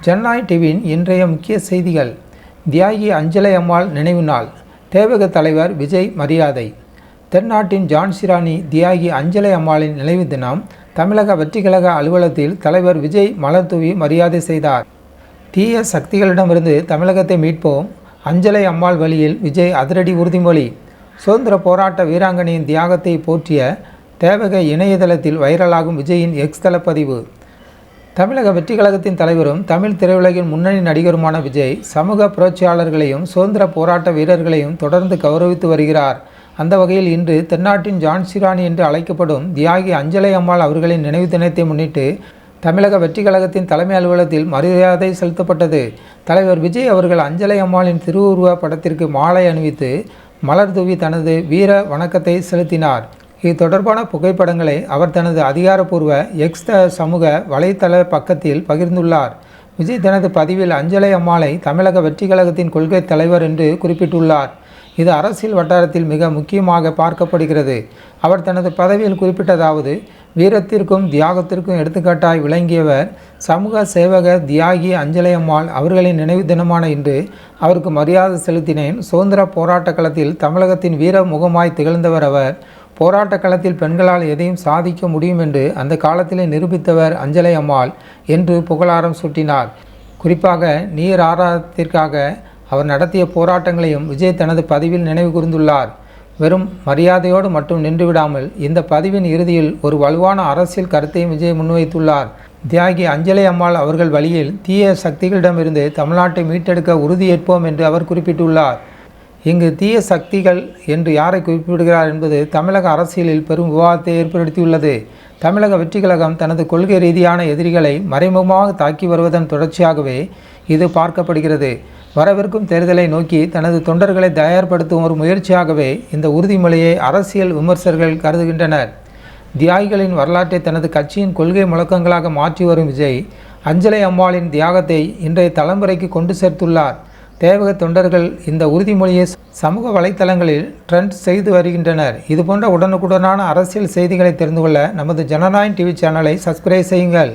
ஜனநாயக டிவியின் இன்றைய முக்கிய செய்திகள். தியாகி அஞ்சலை அம்மாள் நினைவு நாள். தேவக தலைவர் விஜய் மரியாதை. தென்னாட்டின் ஜான்சி ராணி தியாகி அஞ்சலை அம்மாளின் நினைவு தினம் தமிழக வெற்றிக்கழக அலுவலகத்தில் தலைவர் விஜய் மலர் தூவி மரியாதை செய்தார். தீய சக்திகளிடமிருந்து தமிழகத்தை மீட்போம், அஞ்சலை அம்மாள் வழியில் விஜய் அதிரடி உறுதிமொழி. சுதந்திர போராட்ட வீராங்கனையின் தியாகத்தை போற்றிய தேவக இணையதளத்தில் வைரலாகும் விஜயின் எக்ஸ் தளப்பதிவு. தமிழக வெற்றிக்கழகத்தின் தலைவரும் தமிழ் திரையுலகின் முன்னணி நடிகருமான விஜய் சமூக புரட்சியாளர்களையும் சுதந்திர போராட்ட வீரர்களையும் தொடர்ந்து கௌரவித்து வருகிறார். அந்த வகையில் இன்று தென்னாட்டின் ஜான்சி ராணி என்று அழைக்கப்படும் தியாகி அஞ்சலை அம்மாள் அவர்களின் நினைவு தினத்தை முன்னிட்டு தமிழக வெற்றிக்கழகத்தின் தலைமை அலுவலகத்தில் மரியாதை செலுத்தப்பட்டது. தலைவர் விஜய் அவர்கள் அஞ்சலை அம்மாளின் திருவுருவ படத்திற்கு மாலை அணிவித்து மலர் தூவி தனது வீர வணக்கத்தை செலுத்தினார். இது தொடர்பான புகைப்படங்களை அவர் தனது அதிகாரப்பூர்வ எக்ஸ் சமூக வலைத்தள பக்கத்தில் பகிர்ந்துள்ளார். விஜய் தனது பதிவில் அஞ்சலை அம்மாளை தமிழக வெற்றிக்கழகத்தின் கொள்கை தலைவர் என்று குறிப்பிட்டுள்ளார். இது அரசியல் வட்டாரத்தில் மிக முக்கியமாக பார்க்கப்படுகிறது. அவர் தனது பதவியில் குறிப்பிட்டதாவது: வீரத்திற்கும் தியாகத்திற்கும் எடுத்துக்காட்டாய் விளங்கியவர் சமூக சேவக தியாகி அஞ்சலை அம்மாள் அவர்களின் நினைவு தினமான இன்று அவருக்கு மரியாதை செலுத்தினேன். சுதந்திர போராட்ட களத்தில் தமிழகத்தின் வீர முகமாய் திகழ்ந்தவர் அவர். போராட்ட களத்தில் பெண்களால் எதையும் சாதிக்க முடியும் என்று அந்த காலத்திலே நிரூபித்தவர் அஞ்சலை அம்மாள் என்று புகழாரம் சூட்டினார். குறிப்பாக நீர் ஆதாரத்திற்காக அவர் நடத்திய போராட்டங்களையும் விஜய் தனது பதிவில் நினைவு கூர்ந்துள்ளார். வெறும் மரியாதையோடு மட்டும் நின்றுவிடாமல் இந்த பதிவின் இறுதியில் ஒரு வலுவான அரசியல் கருத்தையும் விஜய் முன்வைத்துள்ளார். தியாகி அஞ்சலை அம்மாள் அவர்கள் வழியில் தீய சக்திகளிடமிருந்து தமிழ்நாட்டை மீட்டெடுக்க உறுதியேற்போம் என்று அவர் குறிப்பிட்டுள்ளார். இங்கு தீய சக்திகள் என்று யாரை குறிப்பிடுகிறார் என்பது தமிழக அரசியலில் பெரும் விவாதத்தை ஏற்படுத்தியுள்ளது. தமிழக வெற்றிக்கழகம் தனது கொள்கை ரீதியான எதிரிகளை மறைமுகமாக தாக்கி வருவதன் தொடர்ச்சியாகவே இது பார்க்கப்படுகிறது. வரவிருக்கும் தேர்தலை நோக்கி தனது தொண்டர்களை தயார்படுத்தும் ஒரு முயற்சியாகவே இந்த உறுதிமொழியை அரசியல் விமர்சகர்கள் கருதுகின்றனர். தியாகிகளின் வரலாற்றை தனது கட்சியின் கொள்கை முழக்கங்களாக மாற்றி வரும் விஜய் அஞ்சலை அம்மாளின் தியாகத்தை இன்றைய தலைமுறைக்கு கொண்டு சேர்த்துள்ளார். தேவக தொண்டர்கள் இந்த உறுதிமொழியை சமூக வலைத்தளங்களில் ட்ரெண்ட் செய்து வருகின்றனர். இதுபோன்ற உடனுக்குடனான அரசியல் செய்திகளை தெரிந்து கொள்ள நமது ஜனநாயக டிவி சேனலை சப்ஸ்கிரைப் செய்யுங்கள்.